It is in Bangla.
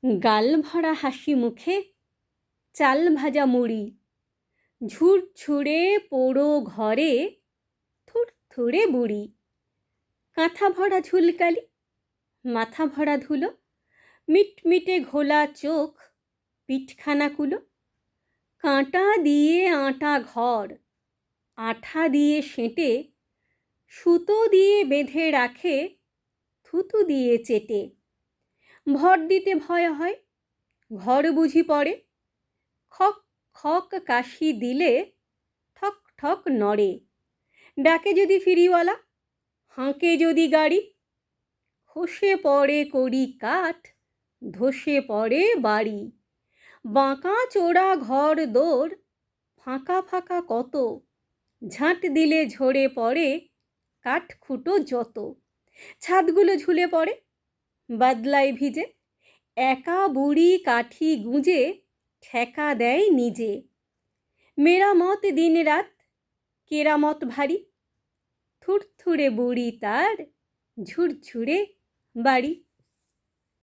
গাল ভরা হাসি মুখে চাল ভাজা মুড়ি, ঝুরঝুরে পোড়ো ঘরে থুরথুরে বুড়ি। কাঁথা ভরা ঝুলকালি, মাথা ভরা ধুলো, মিটমিটে ঘোলা চোখ, পিঠখানা কুলো। কাঁটা দিয়ে আঁটা ঘর, আঠা দিয়ে সেঁটে, সুতো দিয়ে বেঁধে রাখে, থুতু দিয়ে চেটে। ভর দিতে ভয় হয়, ঘর বুঝি পড়ে, খক খক কাশি দিলে ঠক ঠক নড়ে। ডাকে যদি ফিরিওয়ালা, হাঁকে যদি গাড়ি, খসে পড়ে কড়ি কাঠ, ধসে পড়ে বাড়ি। বাঁকা চোরা ঘর দোর, ফাঁকা ফাঁকা কত, ঝাঁট দিলে ঝরে পড়ে কাঠখুটো যত। ছাদগুলো ঝুলে পড়ে বাদলায় ভিজে, একা বুড়ি কাঠি গুঁজে ঠেকা দেয় নিজে। মেরামত দিন রাত, কেরামত ভারী, থুরথুরে বুড়ি তার ঝুরঝুরে বাড়ি।